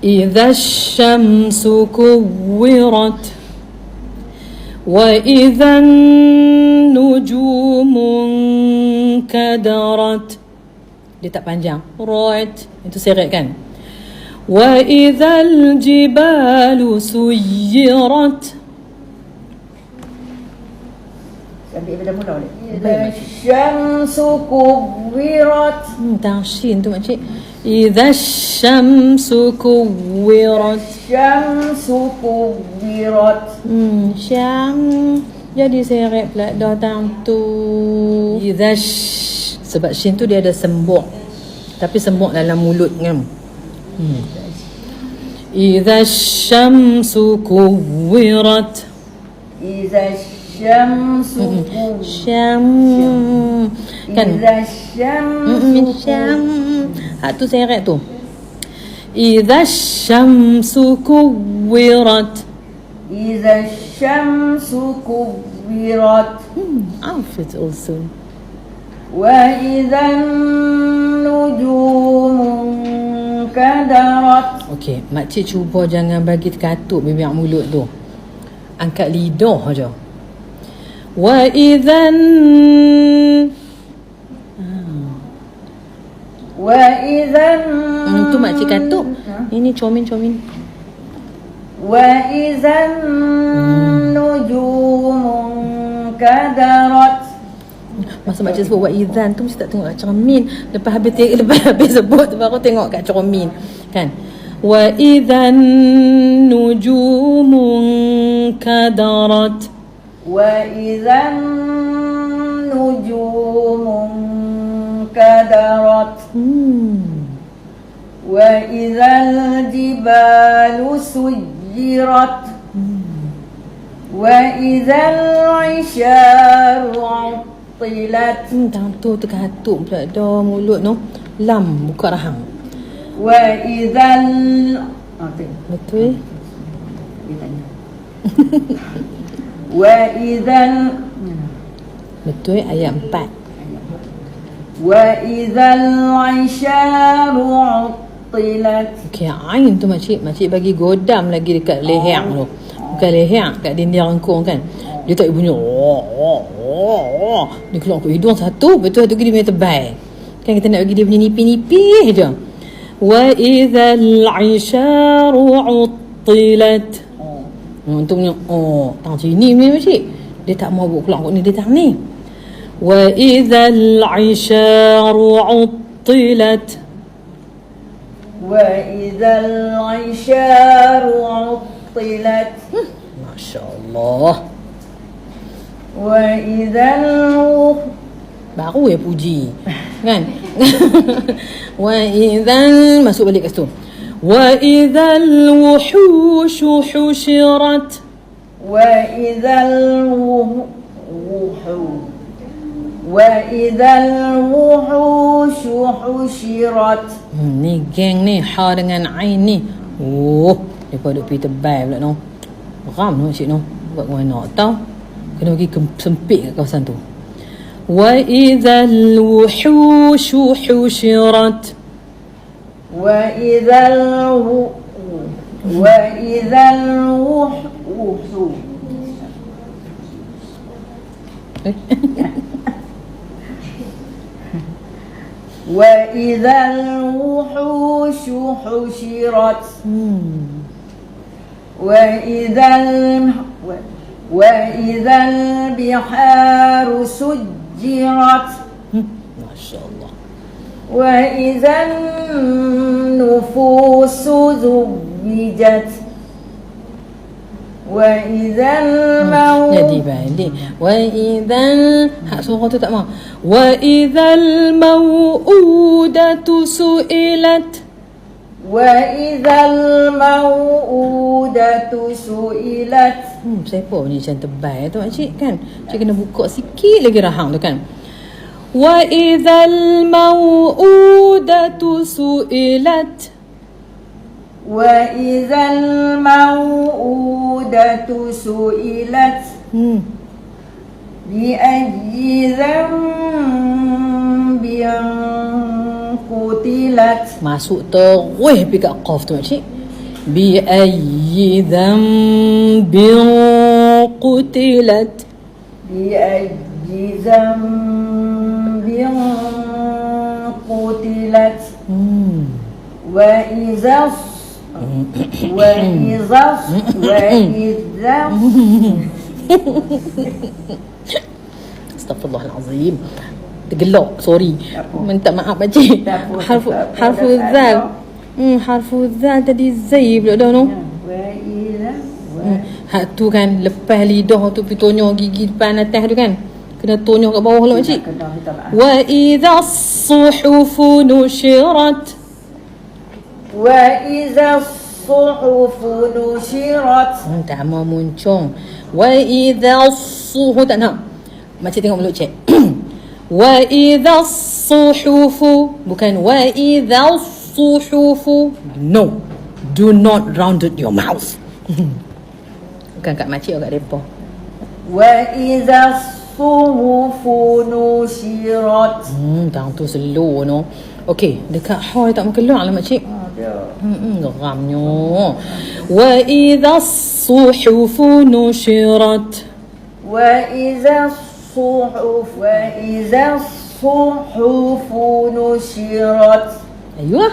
إذا الشمس كورت وإذا النجوم انكدرت. Dia tak panjang. Right. Itu seret kan. وإذا الجبال سيرت. Ambil pada mula boleh. إذا الشمس كورت. Tangshin tu makcik. إذا الشمس كورت. الشمس كورت. Syam. Jadi seret pula datang tu. إذا sebab shin tu dia ada sembuk. Tapi sembuk dalam mulut kan. إذا الشمس كورت. إذا الشمس Syam kan. إذا الشمس Syam. Tu seret tu. إذا الشمس كورت. إذا الشمس كورت. عرفت also. وإذا النجوم انكدرت. Okey, makcik cuba jangan bagi terkatuk bibir mulut tu. Angkat lidah aja. Wa idzan tu makcik katuk. Ini comin. وإذا النجوم انكدرت. Masa makcik sebut wa idzan tu mesti tak tengok kat cermin. Lepas habis sebut tu baru tengok kat cermin kan. Wa idzan nujumun kadarat. وإذا النجوم انكدرت. وإذا الجبال سيرت. وإذا العشار عطلت. Tangan tu terkatuk pula dah mulut tu. Lam buka rahang. وإذا Betul? dia tanya. وإذا Betul ayat 4. وإذا العشار عطلت. Okey, ain tu makcik bagi godam lagi dekat leher tu. Bukan leher, kat dinding rengkung kan. Dia tak bunyi. Dia keluar ke hidung satu, betul satu dia punya tebal. Kan kita nak bagi dia punya nipi-nipi je. Wa idzal 'isharu 'uttilat. Untungnya tang sini ni makcik. Dia tak mau buat keluar kot ni dia tang ni. Wa idzal 'isharu 'uttilat. وإذا العشار عطلت. Masya-Allah. وإذا Baru ya puji kan. Wa idzal masuk balik kat situ. Wa idzal wuhushu hushirat. وإذا الوحوش حشرت. Ni geng ni ha dengan ain ni. Depa duk pergi tebal pula no. Ram no cik no. Buat mana tahu. Kena pergi sempit kat kawasan tu. Wa idzal wuhushu hushirat. وإذا الوحوش وإذا الوحوش حشرت. وإذا البحار سجرت. ما شاء الله. وإذا النفوس زوجت. وإذا الموت. Jadi balik. Wa idzal hak suara tu tak mau. Wa idzal mau'udatu su'ilat. وإذا الموءودة سئلت. Siapa bunyi macam tebal tu makcik kan. Cik kena buka sikit lagi rahang tu kan. Wa idzal mau'udatu su'ilat. وإذا الموءودة سئلت. بأي ذنب قتلت. Masuk terus pergi kat qaf tu makcik. بأي ذنب قتلت بأي ذنب قتلت وإذا Astaghfirullahalazim. Tergelak, sorry. Minta maaf pakcik. Harfu zal. Harfu zal tadi zai pula dah no. Hak tu kan lepas lidah tu pergi tonyok gigi depan atas tu kan. Kena tonyok kat bawah lah pakcik. Wa idza as-suhufu nushirat. وإذا الصحف نشرت. Tak mau muncung. Wa idza as-suhu tak nak. Macam tengok mulut cik. Wa idza as-suhufu, bukan wa idza as-suhufu. No. Do not round your mouth. Bukan kat makcik atau kat depa. وإذا الصحف نشرت. Tang tu slow no. Okey, dekat ha tak mengeluar lah makcik. Geramnya. Wa idza as-suhufu nushirat. وإذا الصحف نشرت. Ayuh.